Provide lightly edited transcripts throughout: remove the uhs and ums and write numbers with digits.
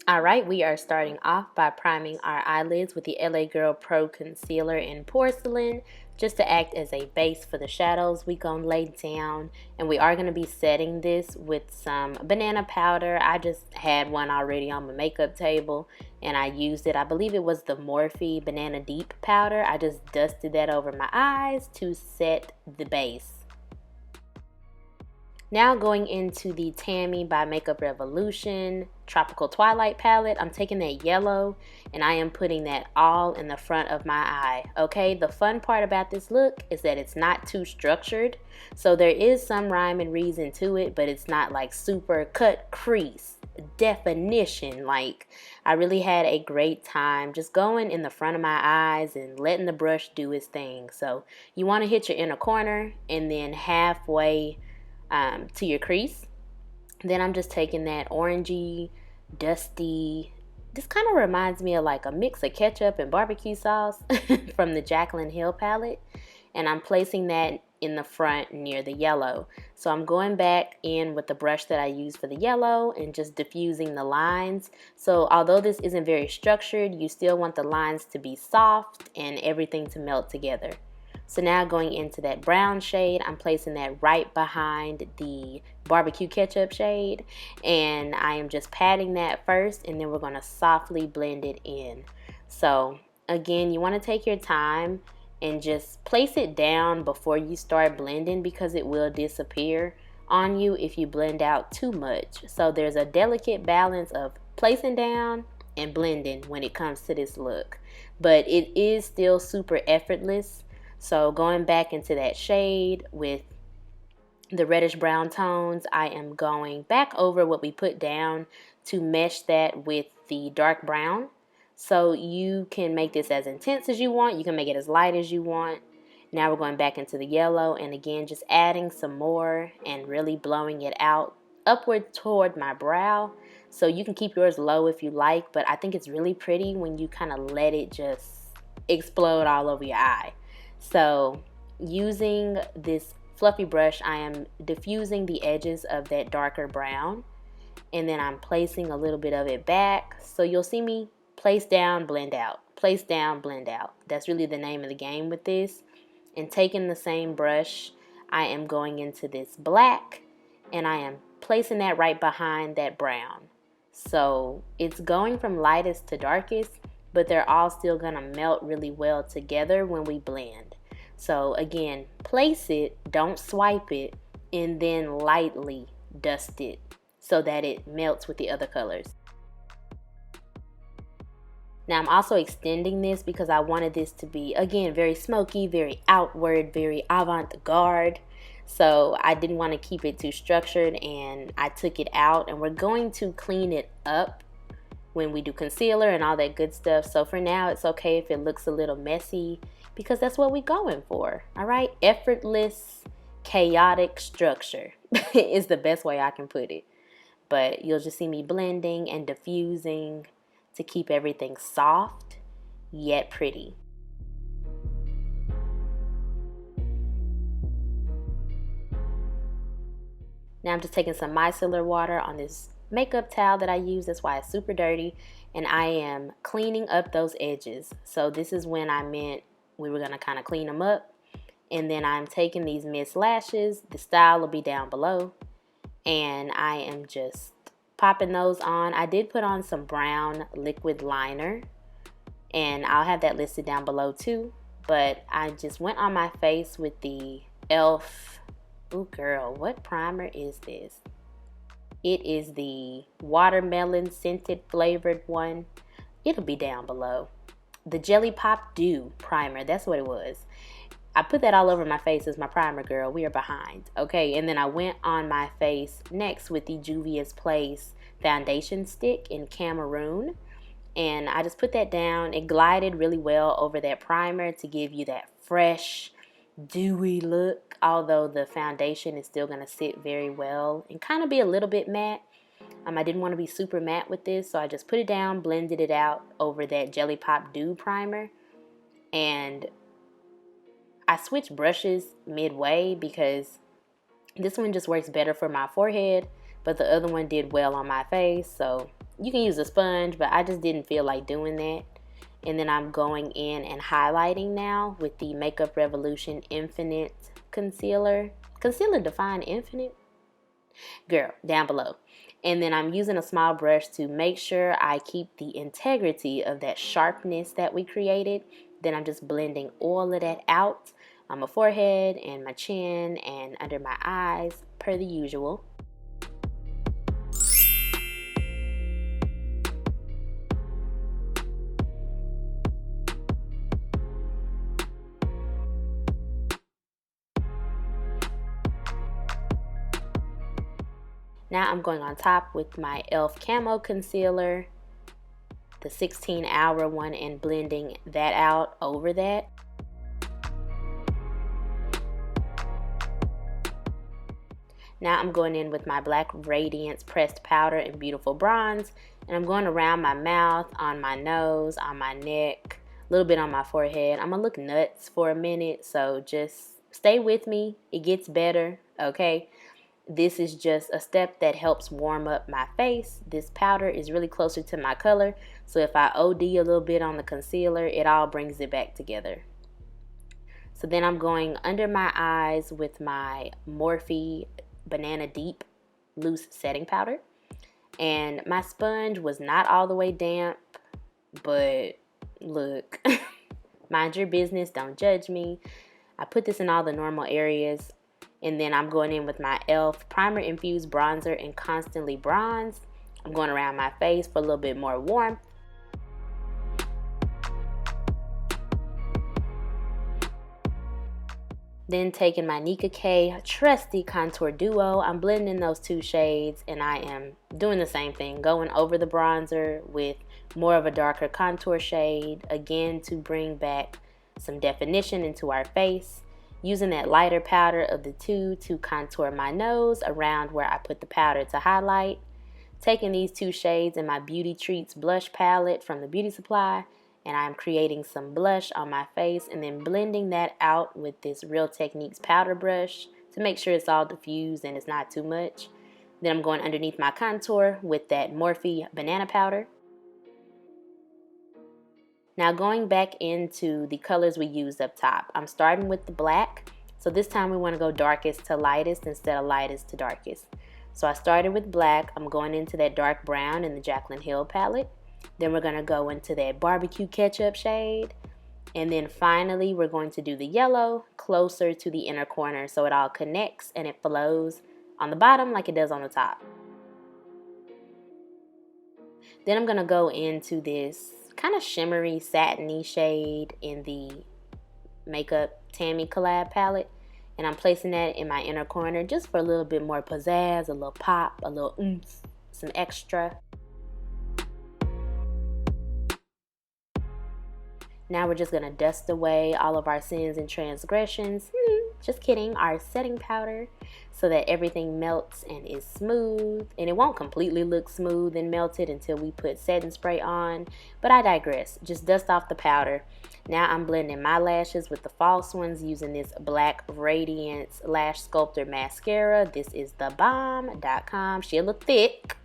Alright, we are starting off by priming our eyelids with the LA Girl Pro Concealer in Porcelain. Just to act as a base for the shadows, we gonna lay down, and we are gonna be setting this with some banana powder. I just had one already on my makeup table, and I used it. I believe it was the Morphe Banana Deep powder. I just dusted that over my eyes to set the base. Now going into the Tammi by Makeup Revolution Tropical Twilight palette, I'm taking that yellow and I am putting that all in the front of my eye. Okay, the fun part about this look is that it's not too structured. So there is some rhyme and reason to it, but it's not like super cut crease definition. Like, I really had a great time just going in the front of my eyes and letting the brush do its thing. So you want to hit your inner corner and then halfway to your crease. Then I'm just taking that orangey, dusty, this kind of reminds me of like a mix of ketchup and barbecue sauce from the Jaclyn Hill palette, and I'm placing that in the front near the yellow. So I'm going back in with the brush that I used for the yellow and just diffusing the lines. So although this isn't very structured, you still want the lines to be soft and everything to melt together. So now going into that brown shade, I'm placing that right behind the barbecue ketchup shade, and I am just patting that first, and then we're going to softly blend it in. So again, you want to take your time and just place it down before you start blending, because it will disappear on you if you blend out too much. So there's a delicate balance of placing down and blending when it comes to this look, but it is still super effortless. So going back into that shade with the reddish brown tones, I am going back over what we put down to mesh that with the dark brown. So you can make this as intense as you want. You can make it as light as you want. Now we're going back into the yellow, and again just adding some more and really blowing it out upward toward my brow. So you can keep yours low if you like, but I think it's really pretty when you kind of let it just explode all over your eye. So using this fluffy brush, I am diffusing the edges of that darker brown, and then I'm placing a little bit of it back. So you'll see me place down, blend out, place down, blend out. That's really the name of the game with this. And taking the same brush, I am going into this black, and I am placing that right behind that brown. So it's going from lightest to darkest, but they're all still gonna melt really well together when we blend. So again, place it, don't swipe it, and then lightly dust it so that it melts with the other colors. Now I'm also extending this because I wanted this to be, again, very smoky, very outward, very avant-garde. So I didn't want to keep it too structured, and I took it out, and we're going to clean it up when we do concealer and all that good stuff. So for now, it's okay if it looks a little messy, because that's what we're going for. All right, effortless, chaotic structure is the best way I can put it. But you'll just see me blending and diffusing to keep everything soft yet pretty. Now I'm just taking some micellar water on this makeup towel that I use. That's why it's super dirty, and I am cleaning up those edges. So this is when I meant we were gonna kind of clean them up. And then I'm taking these mist lashes, the style will be down below, and I am just popping those on. I did put on some brown liquid liner, and I'll have that listed down below too, but I just went on my face with the e.l.f. Ooh girl, what primer is this? It is the watermelon scented flavored one. It'll be down below. The Jelly Pop Dew primer, that's what it was. I put that all over my face as my primer, girl. We are behind. Okay, and then I went on my face next with the Juvia's Place foundation stick in Cameroon. And I just put that down. It glided really well over that primer to give you that fresh, dewy look, although the foundation is still going to sit very well and kind of be a little bit matte. I didn't want to be super matte with this, so I just put it down, blended it out over that Jelly Pop Dew primer, and I switched brushes midway because this one just works better for my forehead, but the other one did well on my face. So You can use a sponge, but I just didn't feel like doing that. And then I'm going in and highlighting now with the Makeup Revolution Infinite Concealer. Concealer Define Infinite? Girl, down below. And then I'm using a small brush to make sure I keep the integrity of that sharpness that we created. Then I'm just blending all of that out on my forehead and my chin and under my eyes, per the usual. Now I'm going on top with my e.l.f. Camo Concealer, the 16-hour one, and blending that out over that. Now I'm going in with my black Radiance pressed powder and beautiful bronze, and I'm going around my mouth, on my nose, on my neck, a little bit on my forehead. I'm gonna look nuts for a minute, so just stay with me. It gets better, okay? This is just a step that helps warm up my face. This powder is really closer to my color, so if I OD a little bit on the concealer, it all brings it back together. So then I'm going under my eyes with my Morphe Banana Deep Loose Setting Powder. And my sponge was not all the way damp, but look, mind your business, don't judge me. I put this in all the normal areas. And then I'm going in with my e.l.f. Primer Infused Bronzer and Constantly Bronze. I'm going around my face for a little bit more warmth. Then taking my Nicka K Trusty Contour Duo, I'm blending those two shades, and I am doing the same thing, going over the bronzer with more of a darker contour shade, again to bring back some definition into our face. Using that lighter powder of the two to contour my nose around where I put the powder to highlight. Taking these two shades in my Beauty Treats blush palette from the Beauty Supply, and I'm creating some blush on my face and then blending that out with this Real Techniques powder brush to make sure it's all diffused and it's not too much. Then I'm going underneath my contour with that Morphe banana powder. Now going back into the colors we used up top, I'm starting with the black. So this time we want to go darkest to lightest instead of lightest to darkest. So I started with black. I'm going into that dark brown in the Jaclyn Hill palette. Then we're going to go into that barbecue ketchup shade. And then finally we're going to do the yellow closer to the inner corner so it all connects and it flows on the bottom like it does on the top. Then I'm going to go into this kind of shimmery satiny shade in the Makeup Tammi collab palette, and I'm placing that in my inner corner just for a little bit more pizzazz, a little pop, a little oomph, some extra. Now we're just going to dust away all of our sins and transgressions. Just kidding, our setting powder, so that everything melts and is smooth. And it won't completely look smooth and melted until we put setting spray on, but I digress. Just dust off the powder. Now I'm blending my lashes with the false ones using this black Radiance Lash Sculptor mascara. This is thebomb.com. She a little thick.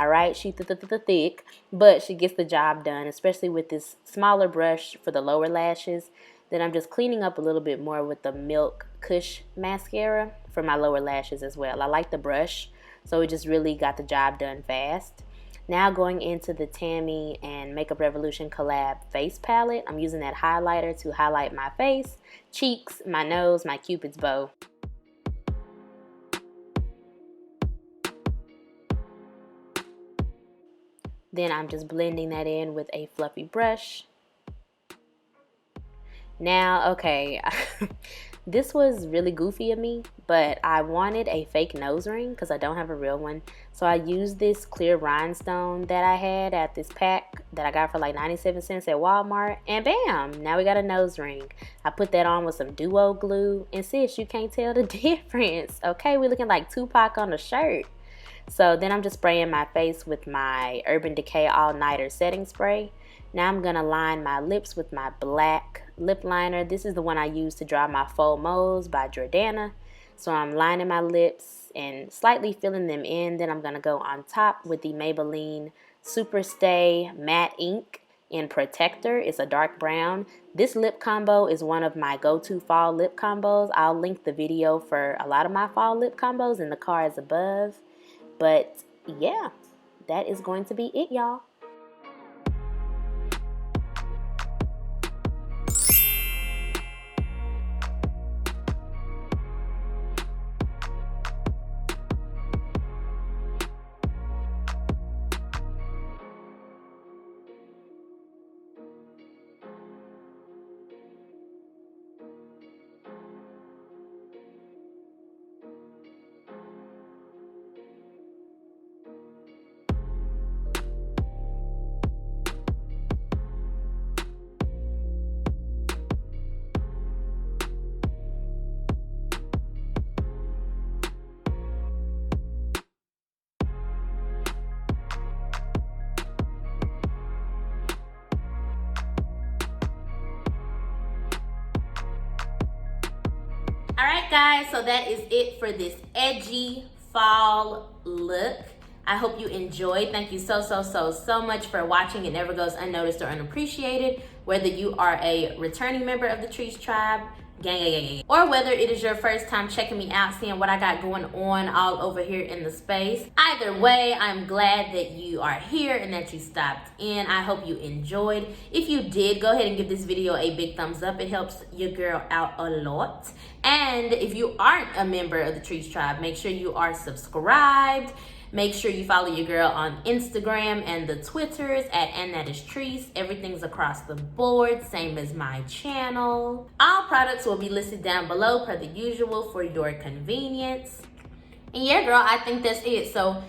Alright, she's thick, but she gets the job done, especially with this smaller brush for the lower lashes. Then I'm just cleaning up a little bit more with the Milk Kush mascara for my lower lashes as well. I like the brush, so it just really got the job done fast. Now going into the Tammi and Makeup Revolution collab face palette, I'm using that highlighter to highlight my face, cheeks, my nose, my cupid's bow. Then I'm just blending that in with a fluffy brush. Now, okay, this was really goofy of me, but I wanted a fake nose ring because I don't have a real one. So I used this clear rhinestone that I had at this pack that I got for like 97 cents at Walmart, and bam, now we got a nose ring. I put that on with some duo glue, and sis, you can't tell the difference. Okay, we're looking like Tupac on the shirt. So then I'm just spraying my face with my Urban Decay All Nighter setting spray. Now I'm going to line my lips with my black lip liner. This is the one I use to draw my faux moles by Jordana. So I'm lining my lips and slightly filling them in. Then I'm going to go on top with the Maybelline Super Stay Matte Ink in Protector. It's a dark brown. This lip combo is one of my go-to fall lip combos. I'll link the video for a lot of my fall lip combos in the cards above. But yeah, that is going to be it, y'all. Alright guys, so that is it for this edgy fall look. I hope you enjoyed. Thank you so much for watching. It never goes unnoticed or unappreciated. Whether you are a returning member of the Trees Tribe, gang, or whether it is your first time checking me out, seeing what I got going on all over here in the space. Either way, I'm glad that you are here and that you stopped in. I hope you enjoyed. If you did, go ahead and give this video a big thumbs up. It helps your girl out a lot. And if you aren't a member of the Trees Tribe, make sure you are subscribed. Make sure you follow your girl on Instagram and the Twitters at andthatisTrice. Everything's across the board, same as my channel. All products will be listed down below per the usual for your convenience. And yeah, girl, I think that's it. So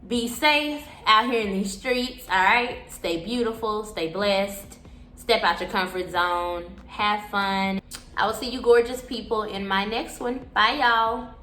be safe out here in these streets, all right? Stay beautiful, stay blessed, step out your comfort zone, have fun. I will see you gorgeous people in my next one. Bye, y'all.